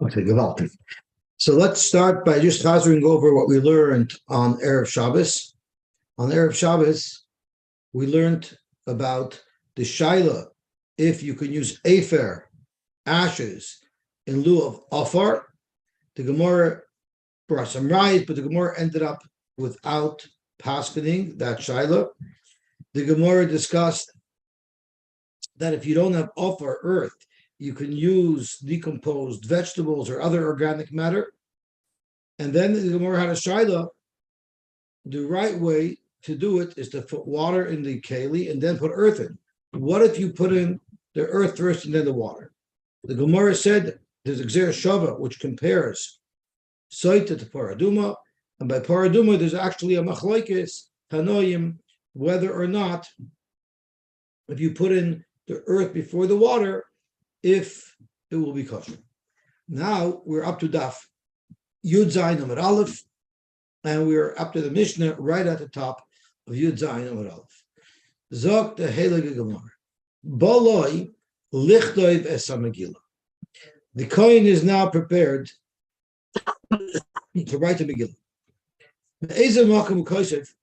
Okay, gewaltig. So let's start by just chazering over what we learned on Erev Shabbos. On Erev Shabbos, we learned about the shaila, if you can use afer, ashes, in lieu of afar. The Gemara brought some rayos, but the Gemara ended up without paskening that shaila. The Gemara discussed that if you don't have afar, earth, you can use decomposed vegetables or other organic matter. And then the Gemara had a shaila. The right way to do it is to put water in the keli and then put earth in. What if you put in the earth first and then the water? The Gemara said there's a Gzer Shava which compares Sotah to Paraduma, and by Paraduma there's actually a machlokes Tanoim whether or not if you put in the earth before the water, if it will be kosher. Now we're up to Daf Yud Zayin Amud Aleph, and we're up to the Mishnah right at the top of Yud Zayin Amud Aleph. Zok the Heilige Gemara. Boloi lichtoiv es Megillah. The Kohen is now prepared to write the Megillah.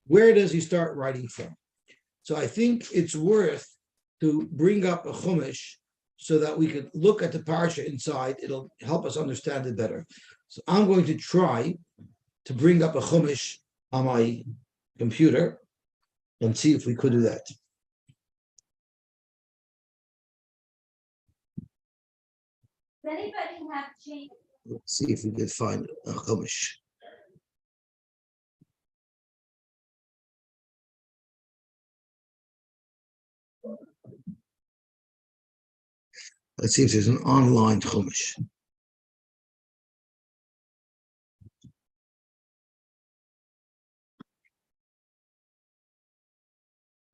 Where does he start writing from? So I think it's worth to bring up a chumash so that we can look at the parsha inside. It'll help us understand it better. So I'm going to try to bring up a chumash on my computer and see if we could do that. Does anybody have change? Let's see if we can find a chumash. Let's see if there's an online chumash.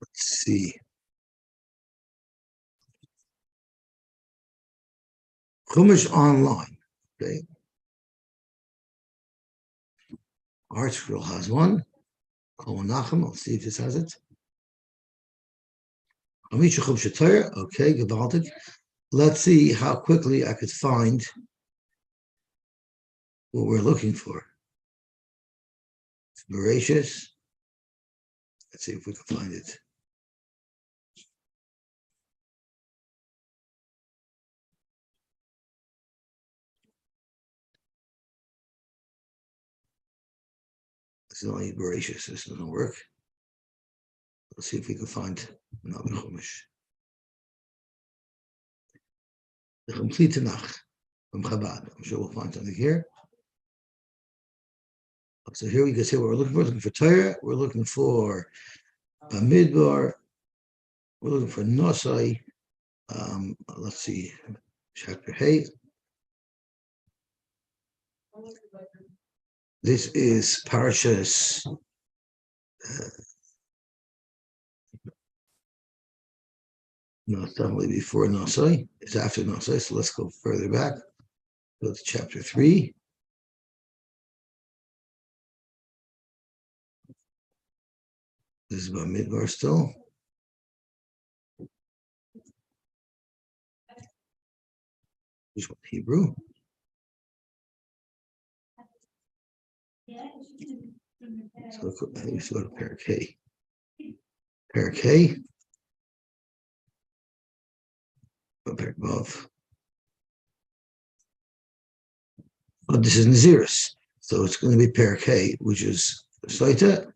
Let's see. Chumash online. Okay. Art Scroll has one. Kol Nachem. I'll see if this has it. Amisha Chum Shetayr. Okay, gewaltig. Let's see how quickly I could find what we're looking for. It's voracious. Let's see if we can find it. This is only voracious. This doesn't work. Let's see if we can find another chumash. The complete Tanakh from Chabad. I'm sure we'll find something here. So here we can see what we're looking for. We're looking for Torah. We're looking for Bamidbar. We're looking for Nosai. Let's see. Chapter Hey. This is Parashas. No, it's definitely before Nosai. It's after Nosai. So let's go further back. Go to chapter 3. This is about Midbar still. Which one? Hebrew. So I think we should go to Parak K. Parak K. Parak Vav. Oh, this is Naziris. So it's going to be Parak K, which is Sotah.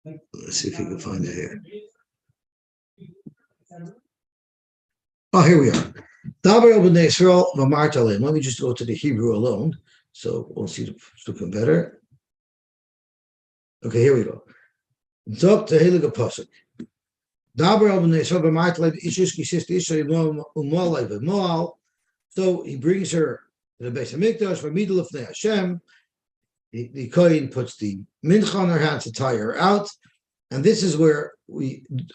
Let's see if we can find it here. Oh, here we are. Let me just go to the Hebrew alone, so we'll see it looking better. Okay, here we go. Zok the Heilige Pasuk. So he brings her to the Beis Hamikdash for Midul of Hashem. The Kohen puts the mincha on her hand to tie her out, and this is where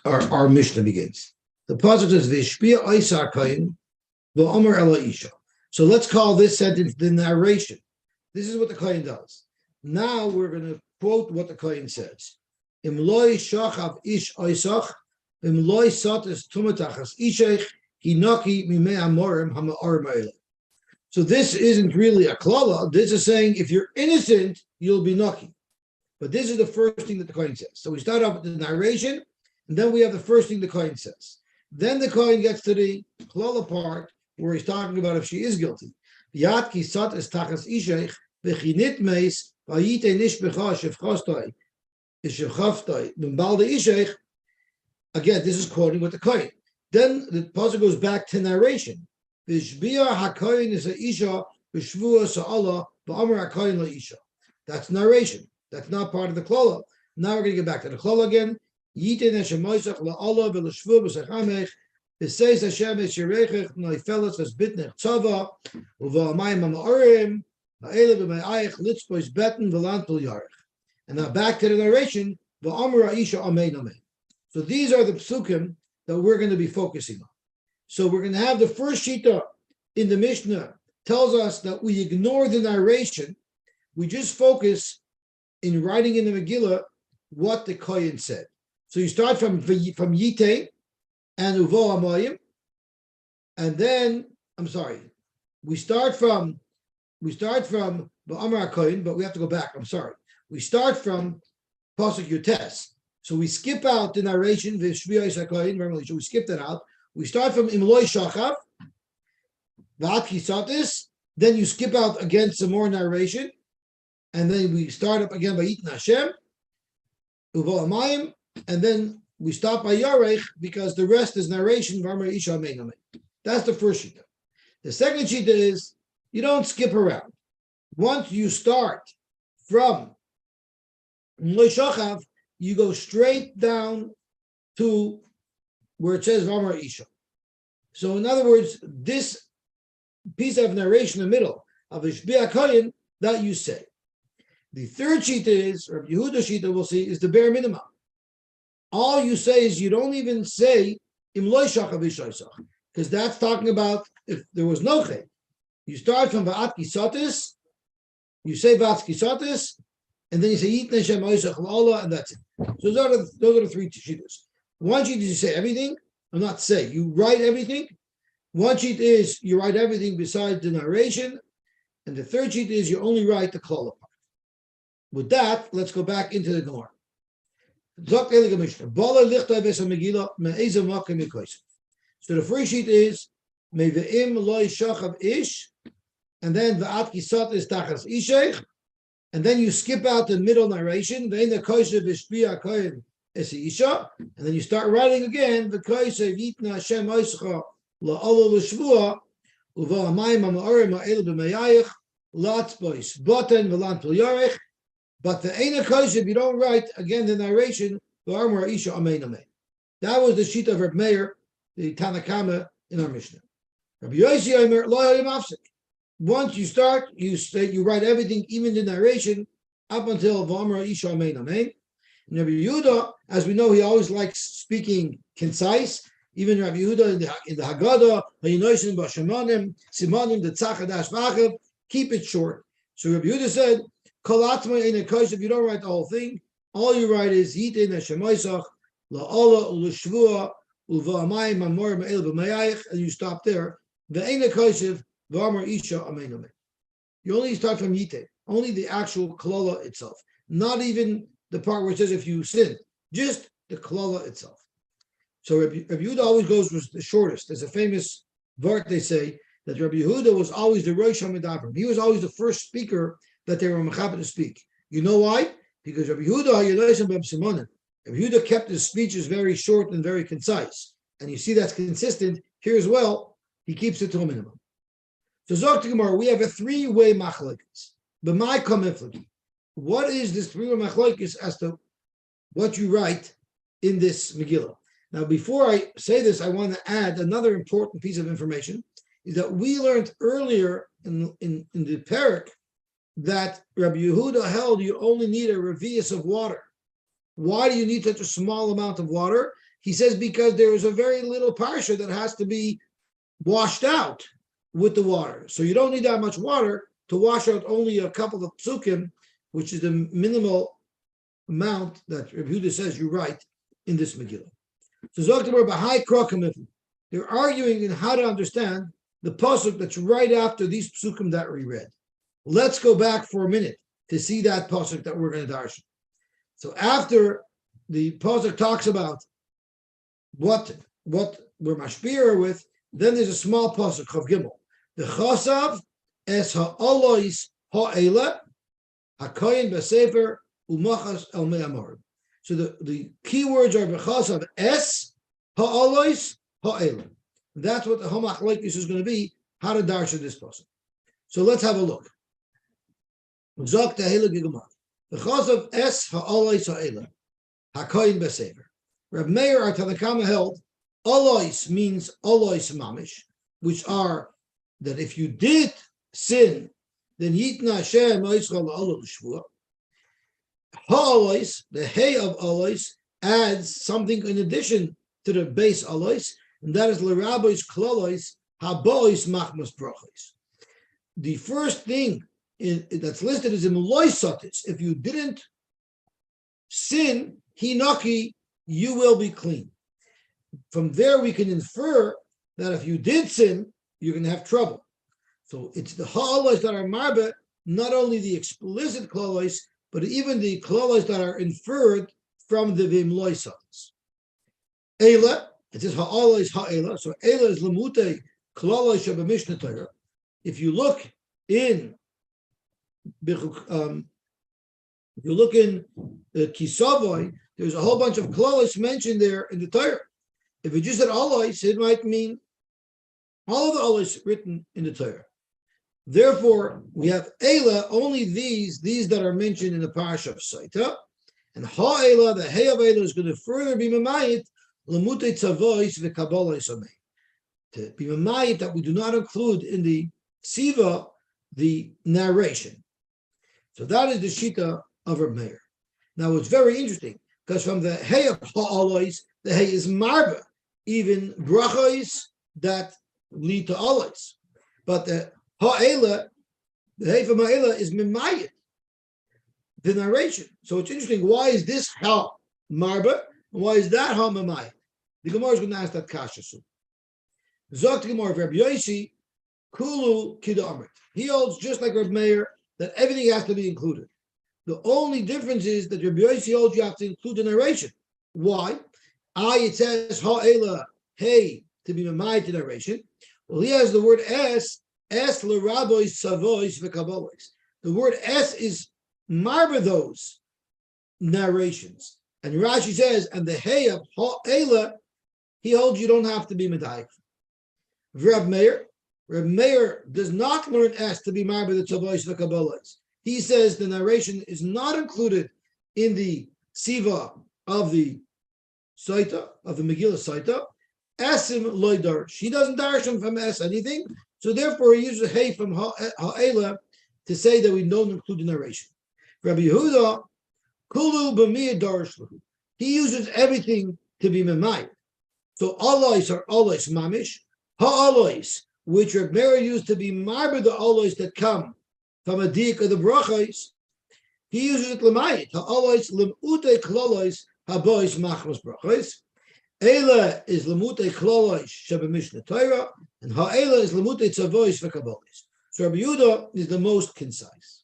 our Mishnah begins. The pasuk is V'ishpia Oisar Kohen v'Omer Ela Isha. So let's call this sentence the narration. This is what the Kohen does. Now we're going to quote what the Kohen says. Im loy shachav ish oisach V'mloi satis tumatachas ishech hinaki mimei amorim hama'orim ha'ele. So this isn't really a klala. This is saying if you're innocent, you'll be naki. But this is the first thing that the Kohen says. So we start off with the narration, and then we have the first thing the Kohen says. Then the Kohen gets to the klala part where he's talking about if she is guilty. Yatki sat es tachas ishech v'chinit meis v'yite nish b'cha shevchostoi shevchaftoi b'mbalde ishech. Again, this is quoting with the Kohen. Then the pasuk goes back to narration. V'shbia hakohen is a isha v'shvua sa'ala v'amar hakohen la'isha. That's narration. That's not part of the klala. Now we're going to get back to the klala again. Yiten hashemoisach la'ala v'l'shvua b'sachamech v'seis Hashem esherechech noifeles v'sbitnech tzava uva'amayim ha'ma'orim ha'ele v'mayayich litzpois beten v'lantul yarech. And now back to the narration. V'amar ha'isha amen amen. So these are the psukim that we're going to be focusing on. So we're going to have the first shita in the Mishnah tells us that we ignore the narration. We just focus in writing in the Megillah what the Kohen said. So you start from Yite and Uvo Amayim, and then we start from Ba'amar Kohen, but we have to go back. We start from Pasuk Yutes. So we skip out the narration, we skip that out. We start from Imloi Shachav, V'at Kisatis, then you skip out again some more narration, and then we start up again by Yitin Hashem, Uvo Amayim, and then we stop by Yarech because the rest is narration, V'amar Isha Amen Amen. That's the first shita. The second shita is you don't skip around. Once you start from Imloi Shachav, you go straight down to where it says V'amar Isha. So in other words, this piece of narration in the middle of Ishbia Kohen that you say. The third shita is, or Yehuda shita we'll see, is the bare minimum. All you say is you don't even say Imloi Shachav Ishaisach, because that's talking about if there was no chay. You start from Va'at Kisatis, you say Va'at Kisatis, and then you say Yitne Hashem Oisach La'ala, and that's it. So those are the three shitas. One sheet is you say everything, or not say, you write everything. One sheet is you write everything besides the narration, and the third sheet is you only write the klala part. With that, let's go back into the Gemara. So the first sheet is Meve'im loy shachav ish, and then Va'at kisat is tachas ishech, and then you skip out the middle narration, Ve'ina kosev ishbia kohen es isha, and then you start writing again, V'kosev yitna Hashem oischa la'olo l'shvua, uva amayim ha'ma'orim ha'elu b'mayayich, latzbois boten v'lantul yarech. But the Eina Kosev, you don't write again the narration, V'amar Isha Amen Amen. That was the sheet of Reb Meir, the Tanakama in our Mishnah. Rabbi Yosy Omer, Lo hayom mafsek. Once you start, you write everything, even the narration, up until V'amar Isha Amen Amen. And Rabbi Yehuda, as we know, he always likes speaking concise. Even Rabbi Yehuda in the Haggadah, Hayinosim B'Shemanim, Simonim, the Tzachadash Vachav, keep it short. So Rabbi Yehuda said, if you don't write the whole thing, all you write is Yitin Hashemoisach la'ala u'l'shvua u'va'amayim ha'morim ha'el b'mayayich, and you stop there. Ve'ena kosev v'amar Isha amen amen. You only start from Yitin, only the actual klala itself, not even the part where it says if you sin, just the klala itself. So Rabbi Yehuda always goes with the shortest. There's a famous vart they say that Rabbi Yehuda was always the Rosh HaMedabrim. He was always the first speaker that they were mechaber to speak. You know why? Because Rabbi Yehuda kept his speeches very short and very concise. And you see that's consistent here as well. He keeps it to a minimum. So Zok Gemara, we have a three-way machlokes. B'mai kamiflagi. What is this three-way machlokes as to what you write in this Megillah? Now, before I say this, I want to add another important piece of information, is that we learned earlier in the parak that Rabbi Yehuda held you only need a revius of water. Why do you need such a small amount of water? He says because there is a very little parsha that has to be washed out with the water. So you don't need that much water to wash out only a couple of psukim, which is the minimal amount that Rabbi Yehuda says you write in this Megillah. So Zoktimur Bahai Krokamif. They're arguing in how to understand the pasuk that's right after these psukim that we read. Let's go back for a minute to see that pasuk that we're going to darshan. So after the pasuk talks about what we're mashpira with, then there's a small pasuk Chav Gimel. The chasav es ha'alois ha'ela hakoyin b'sefer umachas el me'amor. So the key words are b'chasav es ha'alois ha'ela. That's what the homachlekes is going to be. How to darshan this pasuk. So let's have a look. Zok tehila gigamah. The chasav es ha'alois ha'ela hakoyin b'sefer. Reb Meir our Tanakama held alois means alois mamish, which are that if you did sin, then yitna Hashem Yisrael la'alol shvua. Ha'alois, the hay of alois, adds something in addition to the base alois, and that is l'rabois klalois habois machmas brachos. The first thing that's listed is in loisotis. If you didn't sin, hinaki, you will be clean. From there, we can infer that if you did sin, you're going to have trouble. So it's the ha'alois that are marbe, not only the explicit klalois, but even the klalois that are inferred from the vimloisotis. Eila, it says ha'alois ha'ela. So eila is lemute klalois shabamishnah Torah. If you look in Kisavoy, there's a whole bunch of klolos mentioned there in the Torah. If it just said alois, it might mean all of the alois written in the Torah. Therefore, we have Eila, only these that are mentioned in the Parasha of Sotah, and Ha'ela, the Hay of Eila, is going to further be Mamayit, Lemute Tzavois v'Kabbalah Yisomei. To be Mamayit that we do not include in the Siva, the narration. So that is the Shita of Reb Meir. Now, it's very interesting, because from the Hay of Ha'alois, the Hay is Marba, even brachos that lead to alois. But the Ha'ela, the Hay from Ha'ela is Mimayit, the narration. So it's interesting, why is this Ha Marba, and why is that Ha Mimayit? The Gemara is going to ask that kasha soon. Zok the Gemara, Reb Yosy, Kulu Kidamrit. He holds, just like Reb Meir, that everything has to be included. The only difference is that Rabbi Yossi holds you have to include the narration. Why? It says ha'ela, hey, to be mamai to narration. Well, he has the word es l'rabois savois v'kabolis. The word es is marba those narrations. And Rashi says, and the hey of ha'ela, he holds you don't have to be medayik. Reb Meir does not learn es to be marba the savois v'kabolis. He says the narration is not included in the siva of the Sotah, of the Megillah Sotah. Esim loydar. She doesn't darshan from es anything, so therefore he uses hey from ha'ela to say that we don't include the narration. Rabbi Yehuda, kulu b'miyah darshlu. He uses everything to be memayit. So alois are alois mamish. Ha'alois, which Reb Meir used to be marba the alois that come from a dik of the brachos, he uses it lemayit. Ha'alois limute klolois habois machmas brachos. Eila is limute klolois shebamishnah Torah, and ha'ela is limute tzavois v'kabolis. So Rabbi Yehuda is the most concise.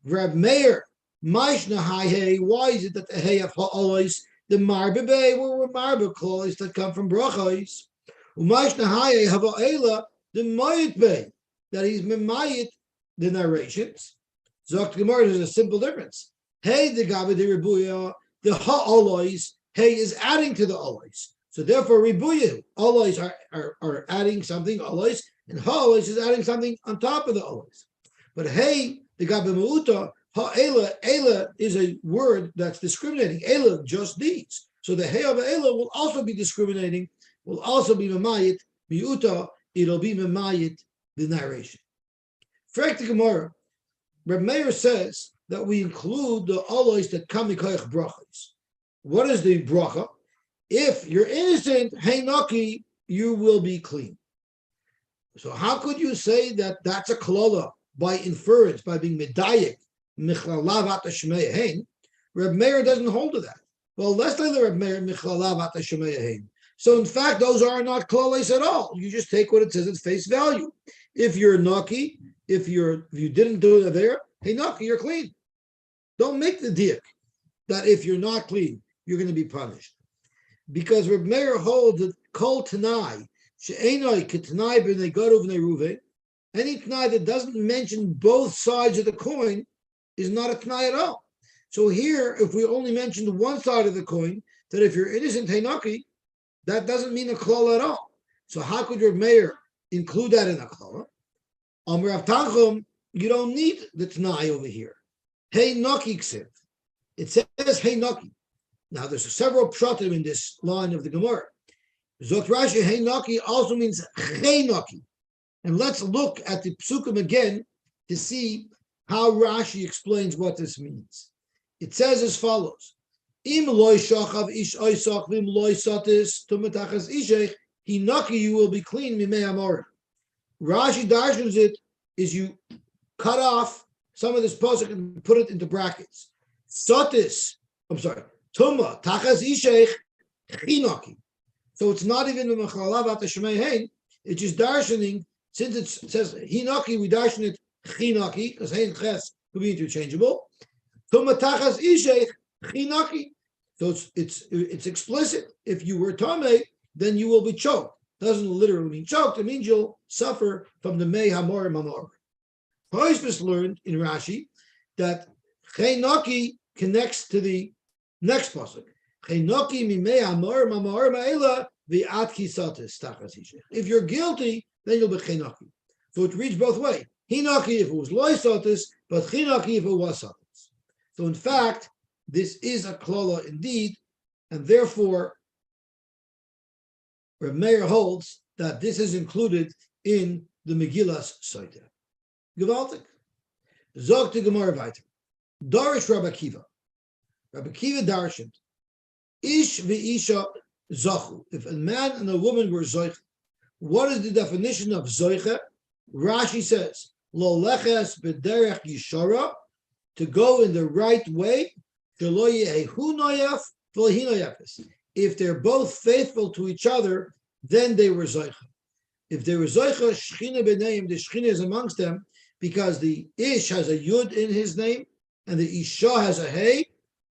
Reb Meir, maishna hay, why is it that the hay of ha'alois, the marbe bay, were marbe klolois that come from brachos? Umaishna hay ha'ela, the mayit bay, that he's memayit the narrations. Zok Gemara, there's a simple difference. Hey, the Gabi de Ribuya, the ha'alois, hey is adding to the alois. So therefore, Ribuya, alois are adding something, alois, and ha'alois is adding something on top of the alois. But hey, the Gabi Mauta, ha'ela, ela is a word that's discriminating. Ela, just these. So the hey of ela will also be discriminating, will also be memayit, miuta, it'll be memayit, the narration. Frek the Gemara, Reb Meir says that we include the alois that come mikoyach brachos. What is the bracha? If you're innocent, heinaki, you will be clean. So how could you say that that's a klola by inference, by being medayik, michlalav atashmei hein? Reb Meir doesn't hold to that. Well, so in fact, those are not kloles at all. You just take what it says at face value. If you're naki, if you didn't do it there, hey naki, you're clean. Don't make the diak that if you're not clean, you're going to be punished. Because Reb Meir holds that kol tanai she'enoi ketanai b'nei garuv b'nei ruve, any tanai that doesn't mention both sides of the coin is not a tanai at all. So here, if we only mentioned one side of the coin, that if you're innocent heinaki, that doesn't mean a klala at all. So how could Reb Meir include that in a klala? Rav Tanchum, you don't need the tanai over here. Hey naki ksiv. It says hey naki. Now there's several pshatim in this line of the Gemara. Zok Rashi hey naki also means hey naki. And let's look at the psukim again to see how Rashi explains what this means. It says as follows: Im loy shachav ish oisach vim loy satis tumatachas ishech hinaki, you will be clean mimei amorim. Rashi darshans it is you cut off some of this pasuk and put it into brackets. Satis, tuma tachas ishech hinaki. So it's not even the mechalav at the shemei hein. It's just darshaning. Since it says hinaki, we darshan it chinaki because hein ches could be interchangeable. Tumatachas ishech chinaki. So it's explicit. If you were tamei, then you will be choked. Doesn't literally mean choked. It means you'll suffer from the mei hamorim hamorim. Hoismus learned in Rashi that chinaki connects to the next pasuk. Chinaki mimei hamorim hamorim ha'ela v'at kisatis tachas ishech. If you're guilty, then you'll be chinaki. So it reads both ways. Hinaki if it was loy satis, but chinaki if it was satis. So in fact, this is a klala indeed, and therefore Reb Meir holds that this is included in the Megillas Sotah. Gewaltig. Zog to Gemara weiter. Darish Rabbi Akiva. Rabbi Akiva darshant. Ish v'isha zachu. If a man and a woman were zoiche, what is the definition of zoiche? Rashi says, lo leches b'derech yishara, to go in the right way. If they're both faithful to each other, then they were zoicha. If they were zoicha, shchina b'neim, the shchina is amongst them, because the ish has a yud in his name, and the isha has a hey.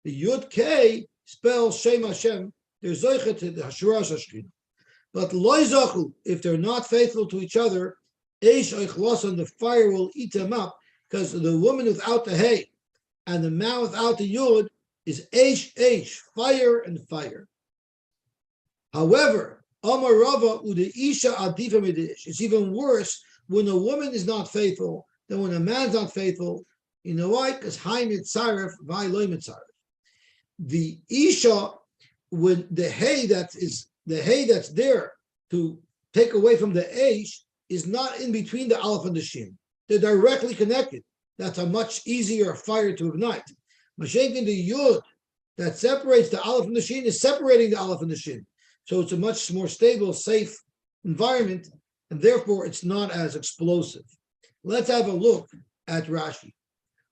The yud k spells Shem Hashem. They're zoicha to the hashurash hashchina. But loy zachu, if they're not faithful to each other, ish oichlosan, the fire will eat them up, because the woman without the hey and the man without the yud is eish, fire and fire. However, Amar Rava ude isha adifa midish. It's even worse when a woman is not faithful than when a man's not faithful. You know why? Because hay mitzaref, vay loy mitzaref. The isha, when the hay that's there to take away from the eish is not in between the aleph and the shin. They're directly connected. That's a much easier fire to ignite. Mashenkin, the yud that separates the aleph from the shin is separating the aleph and the shin. So it's a much more stable, safe environment, and therefore it's not as explosive. Let's have a look at Rashi.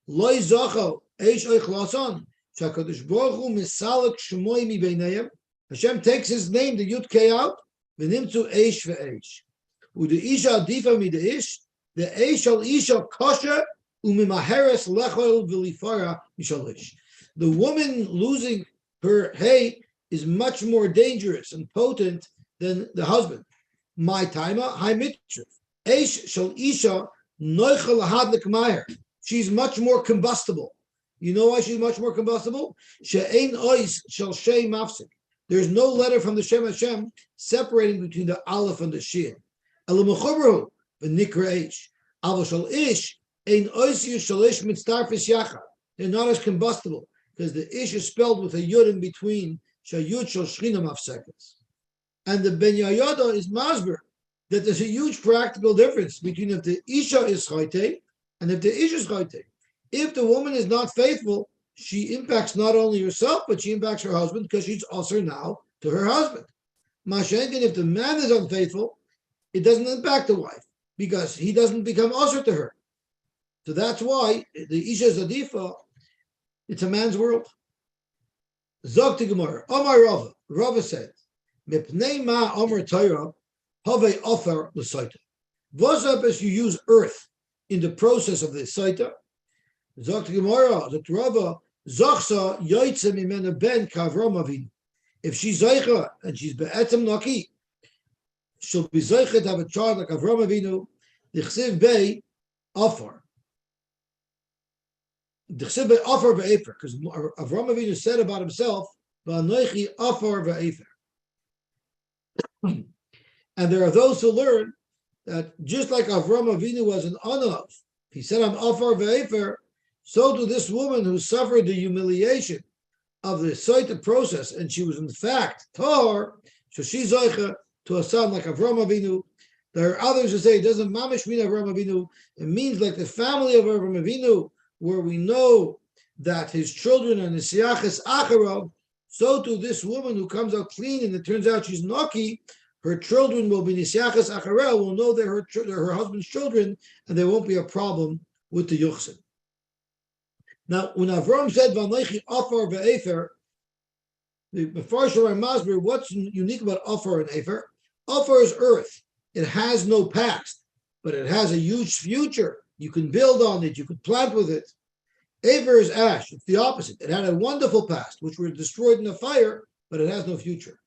Loi zacho eish oichlason shakadosh baruch hu misalek shmoi mi beinayim. Hashem takes his name, the yud k out, v'nimtzu eish ve'eish. U'de isha adifa mi de ish, the eish al isha kosher u'mimaheres lechol v'lifara mishalish. The woman losing her hay is much more dangerous and potent than the husband. My timer, high mitzvah. Eish shal isha noichel lahad lekmayer. She's much more combustible. You know why she's much more combustible? She'ein ois shal shei mafsik. There's no letter from the Shem Hashem separating between the aleph and the shin. Elamuchobrahu v'nikra eish. Avo shal ish ein ois shalish mitzdarfis yachad. They're not as combustible because the ish is spelled with a yud in between. Shayut shal shchina mafsekes. And the Ben Yayoda is masber that there's a huge practical difference between if the isha is chayte and if the ish is chayte. If the woman is not faithful, she impacts not only herself, but she impacts her husband because she's also now to her husband. Mashenkin, if the man is unfaithful, it doesn't impact the wife because he doesn't become usher to her. So that's why the isha zadifa, it's a man's world. Zog to Gemara. Omar Rava. Rava said, Mipnei ma Omar Torah have offer l'saita. What's up as you use earth in the process of the saita? Zog to Gemara. Zog to Rava. Zachsa yoytze mimena ben kavrom avinu. If she's zeicha and she's be'etzem naki, she'll be zeicha to have a child like Avram Avinu. The chsiv bei offer. The chsiv bei offer ve'efer, because Avram Avinu said about himself, "Va'anoichi offer ve'efer." And there are those who learn that just like Avram Avinu was an anav, he said, "I'm offer ve'efer," so to this woman who suffered the humiliation of the Saita process, and she was in fact tar, so she's zeicha to a son like Avram Avinu. There are others who say it doesn't mamish mean Avram Avinu. It means like the family of Avram Avinu, where we know that his children are nesiachas acharav. So to this woman who comes out clean and it turns out she's naki, her children will be nesiachas acharav. Will know they're her husband's children, and there won't be a problem with the yuchsin. Now, when Avram said "V'anoichi ofar ve'efer," the Mefarshim Masber, what's unique about ofar and efer? Ofar is earth. It has no past, but it has a huge future. You can build on it. You can plant with it. Efer is ash. It's the opposite. It had a wonderful past, which was destroyed in a fire, but it has no future.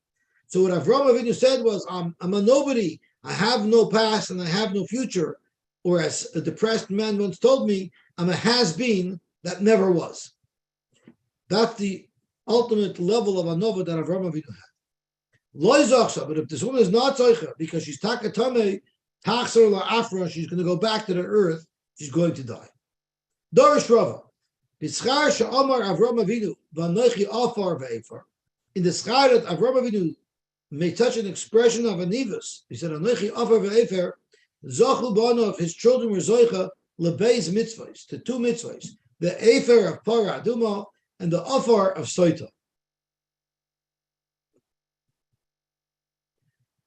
So what Avram Avinu said was, I'm a nobody. I have no past and I have no future. Or as a depressed man once told me, I'm a has-been that never was. That's the ultimate level of anova that Avram Avinu had. Loi zachsa, but if this woman is not zoicha because she's takatame, tachser la'afra, she's going to go back to the earth, she's going to die. Dorish Rava, b'schar she'amar Avram Avinu v'anoichi afar ve'efar. In the schar that Avram Avinu made such an expression of anivus, he said anoichi afar ve'efar, zachu b'ano of his children were zoicha lebeis mitzvahs, to two mitzvahs, the efer of para aduma and the afar of soita.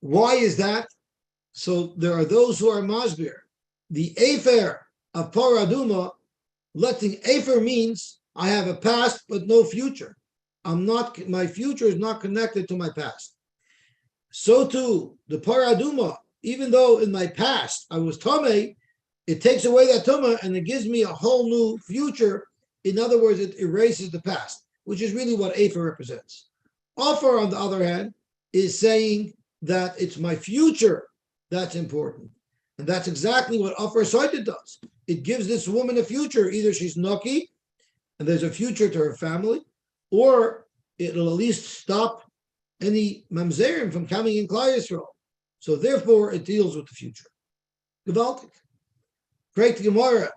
Why is that? So there are those who are masbir. The efer of para aduma, letting efer means I have a past but no future. My future is not connected to my past. So too, the para aduma, even though in my past I was tamei, it takes away that tumah and it gives me a whole new future. In other words, it erases the past, which is really what Efer represents. Offer, on the other hand, is saying that it's my future that's important. And that's exactly what Offer Soita does. It gives this woman a future. Either she's Naki, and there's a future to her family, or it'll at least stop any Mamzerim from coming in Klal Yisrael. So therefore, it deals with the future. Gewaltig. Correct Gemara,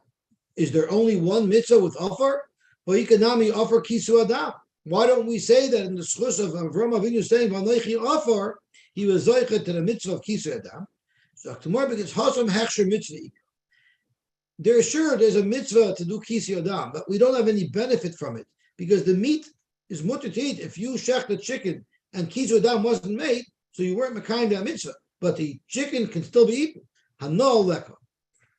is there only one mitzvah with offer? Well, Yikanami offer kisu adam. Why don't we say that in the schus of Avram Avinu saying v'anoichi offer, he was zoichet to the mitzvah of kisu adam? So tomorrow because hasam hechsher mitzvah. There's a mitzvah to do kisu adam, but we don't have any benefit from it because the meat is mutter to eat. If you shech the chicken and kisu adam wasn't made, so you weren't mekayim that mitzvah, but the chicken can still be eaten. Hano leka.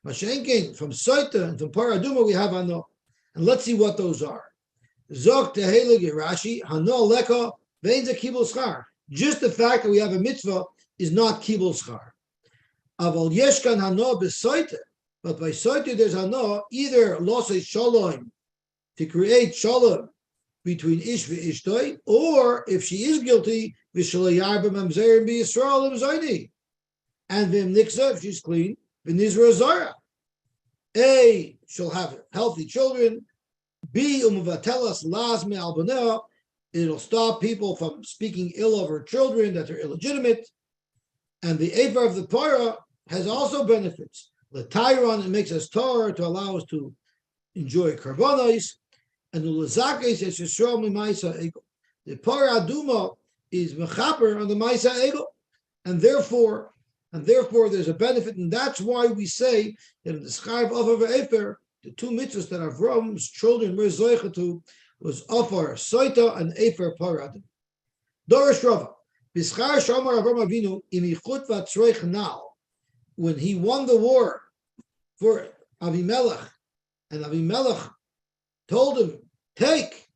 Mashenkin, from Soita and from Paraduma we have Ano. And let's see what those are. Zok tehelig Rashi, Hano leka, veinza kibul schar. Just the fact that we have a mitzvah is not kibul schar. Aval yeshkan Hano b'Soita, but by Soita there's Hano, either losei shalom, to create shalom between ish v'ishtoi, or if she is guilty, v'shalayar b'mamzer b'Yisrael l'mzayni. And v'im niksa, if she's clean, v'nizra zara. A, she'll have healthy children. B, umavatelas las me'al baneh, it'll stop people from speaking ill of her children, that they're illegitimate. And the Efer of the Parah has also benefits. The Tyron, it makes us Torah to allow us to enjoy karbonos. And the Lazakes is Yisrael Maisa Egel. The Parah Aduma is Mechaper on the Maisa Egel. And therefore there's a benefit. And that's why we say that in the Schar of Ofar Ve'efer, the two mitzvahs that Avram's children were Zoicha to was Ofar Soita and Efer Parah Aduma. Dorish Rava. B'schar Shamar Avram Avinu imichut v'atzroich nal, when he won the war for Avimelech, and Avimelech told him, take,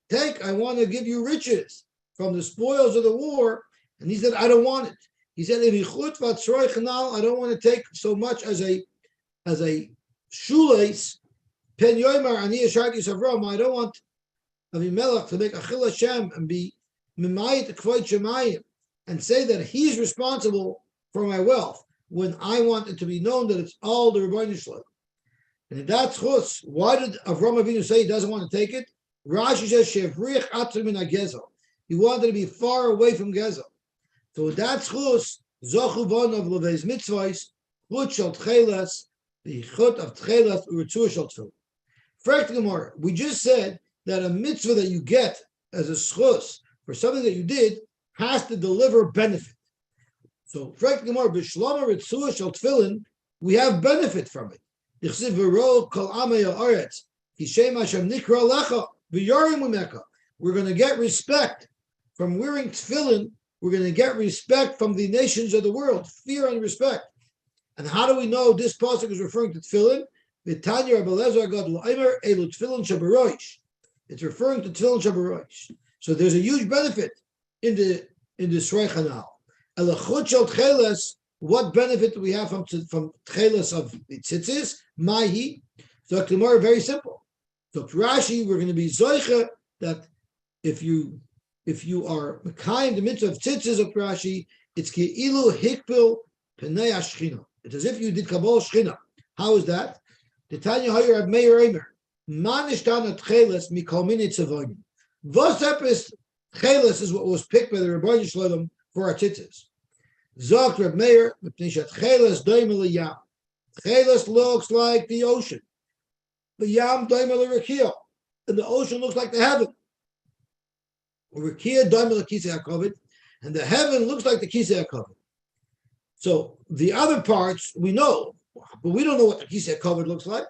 I want to give you riches. from the spoils of the war, and he said, I don't want it. He said, I don't want to take so much as a shoelace. Pen Yoimar Ani Asharkis Avram. I don't want Avimelech to make Achil Hashem and be Mimayit Kvot Shemayim and say that he's responsible for my wealth when I want it to be known that it's all the Rebbeinu Shalom. And that's chus. Why did Avram Avinu say he doesn't want to take it? Rashi says Shevrich Atzim Min HaGezel. He wanted to be far away from Gezel. So that's chus. Zochu Bon of Leve's mitzvahs, chut shel tchelas, the chut of tchelas u'ritzur shel tefillah. We just said that a mitzvah that you get as a schus for something that you did has to deliver benefit. So, we have benefit from it. We're going to get respect from wearing tefillin. We're going to get respect from the nations of the world, fear and respect. And how do we know this pasuk is referring to tefillin? It's referring to tefillin shabarosh. So there's a huge benefit in the Shrei Chanal. What benefit do we have from tchelas of the tzitzis? Mahi. So tomorrow, very simple. So Rashi, we're going to be zoicha that if you are mekayim the mitzvah of tzitzis of Rashi, it's ki'ilu hikpil penei hashchina. It's as if you did kabbalah shchina. How is that? The Tanya Hayer Rab Meir Eimer manishtan tchelas mikol mini tzavonim. Vosepis tchelas is what was picked by the Rebbeinu Shalom for our tzitzis. Zok Reb Meir, Chelas doimel yam. Chelas looks like the ocean. The yam doimel rekia, and the ocean looks like the heaven. Rekia doimel kisei hakovid, and the heaven looks like the kisei hakovid. So the other parts we know, but we don't know what the kisei hakovid looks like.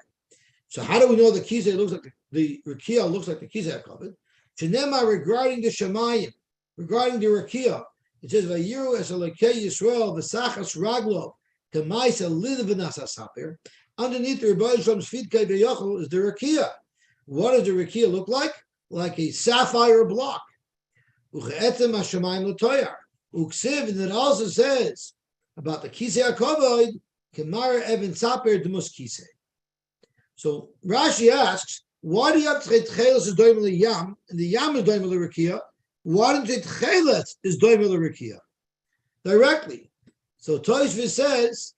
So how do we know the kisei looks like the rekia looks like the kisei hakovid? Shenema regarding the shemayim, regarding the rekia. It says, "Vayiru es Elokei Yisrael v'sachas raglo k'maisa lidv'nas asapir." Underneath the Rebbeinu Shalom's feet k'v'yochel is the rakia. What does the rakia look like? Like a sapphire block. Uche'etzem hashamayim l'toyar. Uksiv, and it also says about the kisei hakovod k'mara even sapir d'mus kisei. So Rashi asks, why do you have to say tchelos is doimel yam and the yam is doimel rakia? Why don't it chelet is doimel rekia directly? So Tosfos says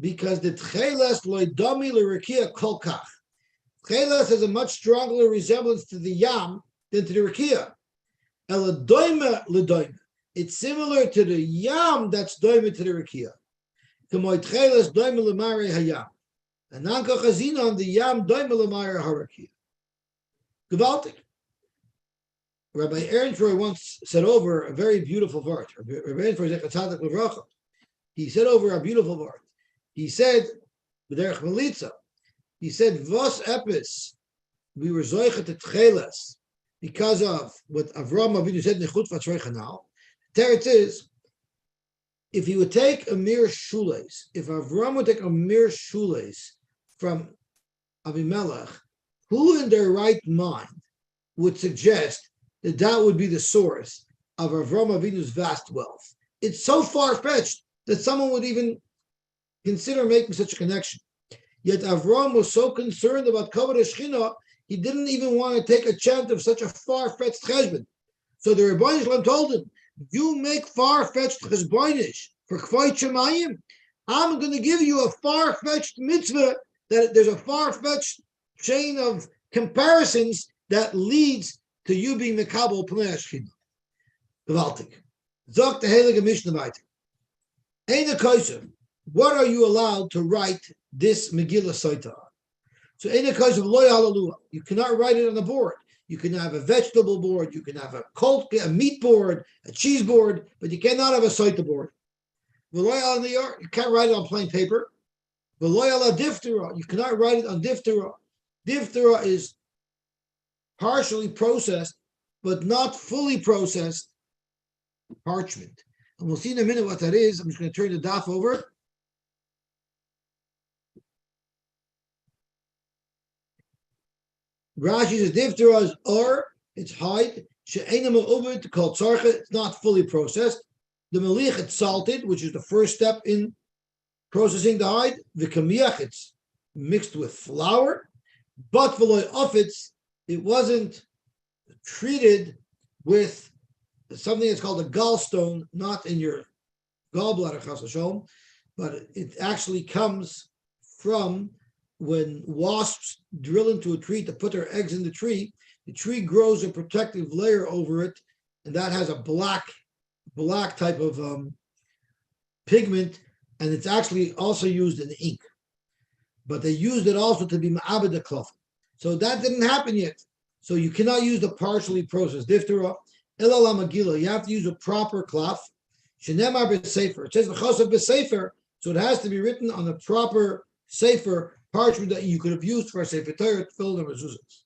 because the cheles loy domi l'rekia kolkach. Cheles has a much stronger resemblance to the yam than to the rekia. Ela doime l'doime. It's similar to the yam that's doime to the rekia. K'moy cheles doime l'mare hayam. And nanka chazinon the yam doime l'mare harakia. Gewaltig. Rabbi Ehrenfroy once said over a very beautiful word. Rabbi Ehrenfroy Zechatzadek Levracha. He said over a beautiful word. He said, B'derech Melitza. He said, Vos epis, we were zoichet et cheles because of what Avram Avinu said in Nechut Vatzrei Chanal. Teretz is, if he would take a mere shoelace, if Avram would take a mere shoelace from Avimelech, who in their right mind would suggest that that would be the source of Avram Avinu's vast wealth? It's so far-fetched that someone would even consider making such a connection. Yet Avram was so concerned about Kavod HaShechina, he didn't even want to take a chance of such a far-fetched cheshbon. So the Rebbeinu Shalom told him, you make far-fetched cheshbonish for Kvot Shemayim. I'm going to give you a far-fetched mitzvah, that there's a far-fetched chain of comparisons that leads to you being the Kabul Pnei HaShechina. Gewaltig. Zok the Heilige Mishnah weiter. Eine Kosher, what are you allowed to write this Megillah Sotah? So Eine Kosher Lo Hallelujah. You cannot write it on the board. You can have a vegetable board, you can have a meat board, a cheese board, but you cannot have a Sotah board. You can't write it on plain paper. You cannot write it on diphthera. Diphthera is partially processed, but not fully processed parchment. And we'll see in a minute what that is. I'm just going to turn the daf over. Rashi says diphthera is or It's hide. Called tzarcha. It's not fully processed. The melich, it's salted, which is the first step in processing the hide. The kamiach, it's mixed with flour. But v'loy ofitz, it wasn't treated with something that's called a gallstone, not in your gallbladder, chas v'sholom, but it actually comes from when wasps drill into a tree to put their eggs in the tree grows a protective layer over it, and that has a black type of pigment, and it's actually also used in ink. But they used it also to be ma'abed klaf. So that didn't happen yet. So you cannot use the partially processed diphthera. Elala magila, you have to use a proper klaf. Shenemar b'sefer. It says v'chosav b'sefer, so it has to be written on the proper sefer parchment that you could have used for a sefer Torah to fill the mezuzahs.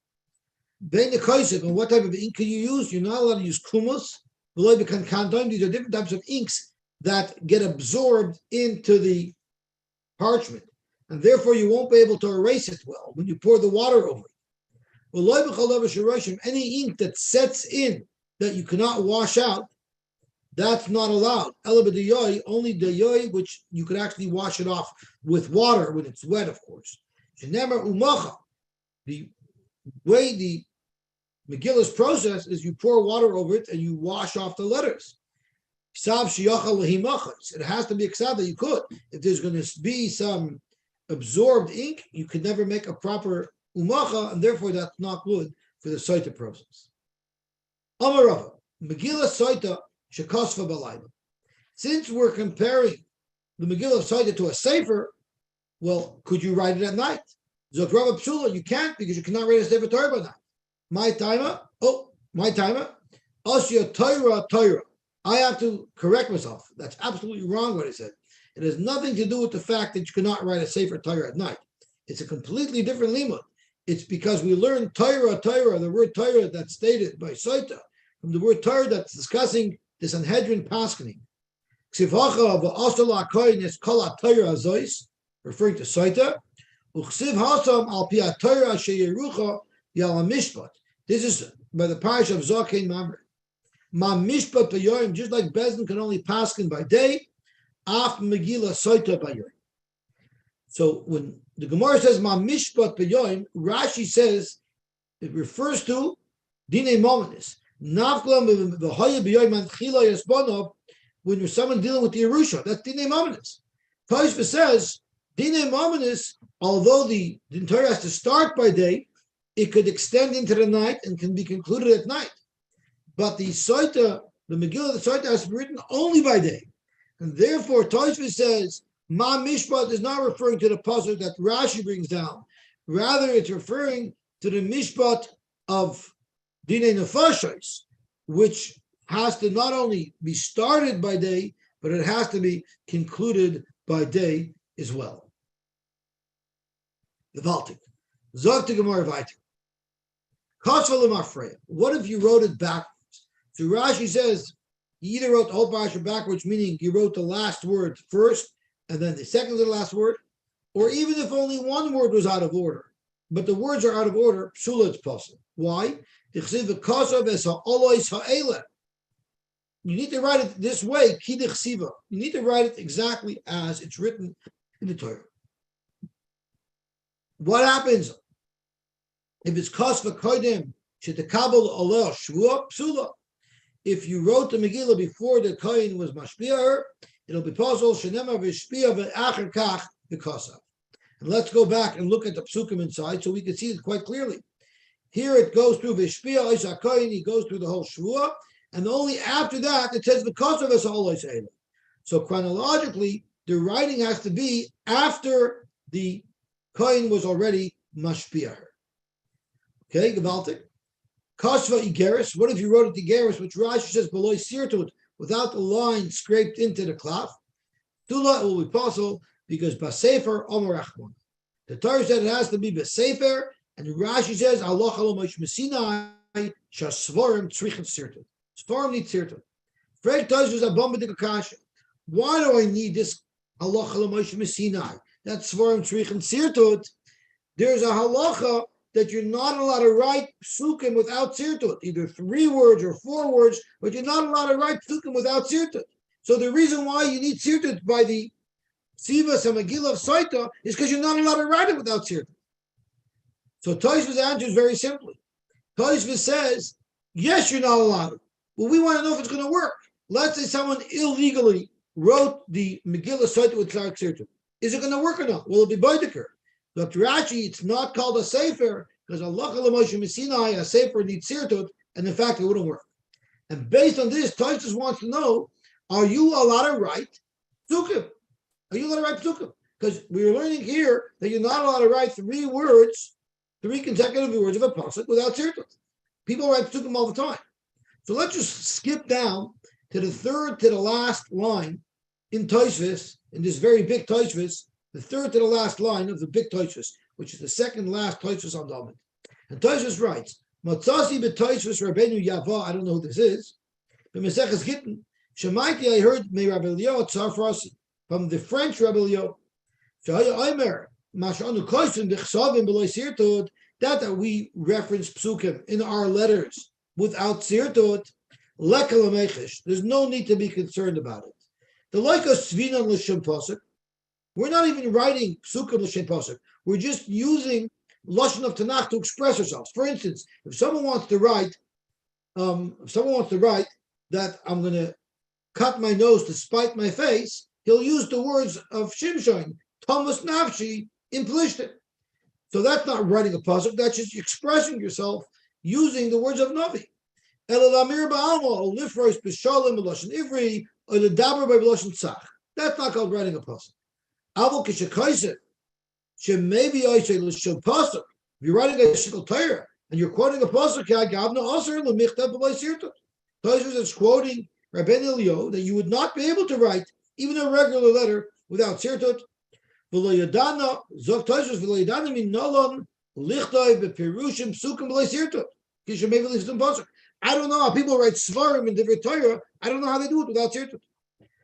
Bein the kaisef, and what type of ink can you use? You're not allowed to use kumos. These are different types of inks that get absorbed into the parchment, and therefore you won't be able to erase it well when you pour the water over it. Any ink that sets in that you cannot wash out, that's not allowed. Only the yoy, which you could actually wash it off with water when it's wet, of course. The way the Megillah's process is you pour water over it and you wash off the letters. It has to be ksav that you could. If there's going to be some absorbed ink, you could never make a proper umacha, and therefore that's not good for the Sotah process. Amarava, Megillah Sotah shekosfa balayla. Since we're comparing the Megillah Sotah to a sefer, well, could you write it at night? Zokrava psula, you can't, because you cannot write a sefer Torah by night. My timer. Asya Torah. I have to correct myself. That's absolutely wrong what I said. It has nothing to do with the fact that you cannot write a sefer Torah at night. It's a completely different limud. It's because we learn Torah, the word Torah that's stated by Sotah, from the word Torah that's discussing the Sanhedrin paskening. Referring to Sotah. This is by the parish of Zakein Mamre. Ma mishpat b'yoyim, just like Bezdin can only paskin by day, af Megillah Sotah b'yoyim. So when the Gemara says ma mishpat b'yoyim, Rashi says it refers to dinei momenis. Nafklam v'hoya b'yoyim anchila yasbanov, when you're someone dealing with the Yerusha, that's dinei momenis. Tosfos says dinei momenis, although the Torah has to start by day, it could extend into the night and can be concluded at night. But the Sotah, the Megillah, the Sotah has to be written only by day. And therefore, Tosfos says, Ma Mishpat is not referring to the pasuk that Rashi brings down. Rather, it's referring to the Mishpat of Dinei Nefashos, which has to not only be started by day, but it has to be concluded by day as well. The Valtik. Zog to Gemara Vayter. What if you wrote it backwards? So Rashi says he either wrote the whole parasha backwards, meaning he wrote the last word first and then the second to the last word, or even if only one word was out of order, but the words are out of order, psula, it's possible. Why? You need to write it this way, you need to write it exactly as it's written in the Torah. What happens if it's kasva kodim shetekabel aleh shvua psula? If you wrote the Megillah before the kohen was mashpia, it'll be possible shenema v'shpia v'acher kach v'kasav. And let's go back and look at the psukim inside so we can see it quite clearly. Here it goes through v'shpia oisa kohen. He goes through the whole shvua, and only after that it says v'kasav es ha'olos eila. So chronologically, the writing has to be after the kohen was already mashpia. Okay, Gavaltik. Kasva Igeris. What if you wrote it Igeris, which Rashi says below sirtut, without the line scraped into the klaf? Tula, it will be possible because Basefer Omer Achmon. The Torah said it has to be Basefer, and Rashi says Allah Halomosh Messinai Shasvorim Tzrichet Sirtut. Svarim need Sirtut. Freg Tosh a bomba de Kasha. Why do I need this Allah Halomosh Messinai? That's Svarim Tzrichet Sirtut. There's a halacha that you're not allowed to write psukim without sirtut, either 3 words or 4 words, but you're not allowed to write psukim without sirtut. So the reason why you need sirtut by the Sivas and Megillah of Sotah is because you're not allowed to write it without sirtut. So Tosfos answers very simply. Tosfos says, yes, you're not allowed to. Well, we want to know if it's going to work. Let's say someone illegally wrote the Megillah Sotah without sirtut. Is it going to work or not? Will it be boidiker? Dr. Rashi, it's not called a sefer because Allah Moshe Sinai, a sefer needs sirtut, and in fact it wouldn't work. And based on this, Tosfos wants to know: are you allowed to write psukim? Are you allowed to write psukim? Because we're learning here that you're not allowed to write 3 words, 3 consecutive words of a pasuk without sirtut. People write psukim all the time. So let's just skip down to the third to the last line in Tosfos, in this very big Tosfos, the third to the last line of the big Tosfos, which is the second last Tosfos on the Amud. And Tosfos writes, Matzasi b'Tosfos Rabbeinu Yava, I don't know who this is, but Meseches Gittin, Shemaiti, I heard me Rabbi Elio Tzarfrasi, from the French Rabbi Elio, Shaya Omer, Mashanu Kosin b'Chsavim b'Lo Sirtut, that we reference psukim in our letters without sirtut, lekal amechish. There's no need to be concerned about it. The like of svina l'shem pasuk, we're not even writing psukim l'shem pasuk. We're just using lashon of Tanakh to express ourselves. For instance, if someone wants to write that I'm going to cut my nose to spite my face, he'll use the words of Shimshon, Thomas Nafshi, implicit. So that's not writing a pasuk. That's just expressing yourself using the words of Navi. That's not called writing a pasuk. If you're writing a shikol Torah and you're quoting a pasuk, Tosfos is quoting Rabbi Elio that you would not be able to write even a regular letter without sirtut. I don't know how people write svarim in different Torah. I don't know how they do it without sirtut.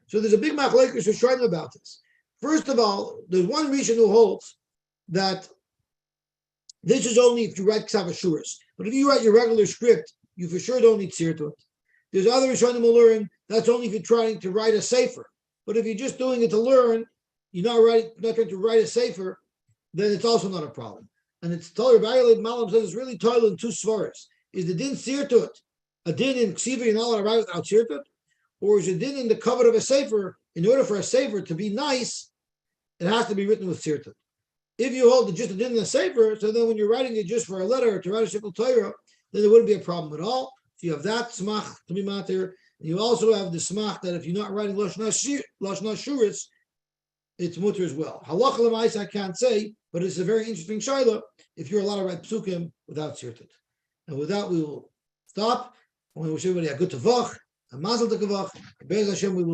So there's a big machlekes Rishonim about this. First of all, there's one Rishon who holds that this is only if you write ksav ashuras. But if you write your regular script, you for sure don't need sirtut. There's other Rishonim who learn that's only if you're trying to write a sefer. But if you're just doing it to learn, you're not trying to write a sefer, then it's also not a problem. And it's Torah Ba'alei Malam says it's really toil in 2 svaras. Is the din sirtut a din in ksiva you're not allowed to write without sirtut, or is a din in the cover of a sefer? In order for a sefer to be nice, it has to be written with sirtut. If you hold just a din in a sefer, so then when you're writing it just for a letter or to write a shikol Torah, then there wouldn't be a problem at all. So you have that smach to be matir, and you also have the smach that if you're not writing lashon shuris, it's mutter as well. Halacha l'maisa I can't say, but it's a very interesting shaila if you're allowed to write psukim without sirtut. And with that, we will stop. I want to wish everybody a good tavach, a mazel tov, Be'ez Hashem. We will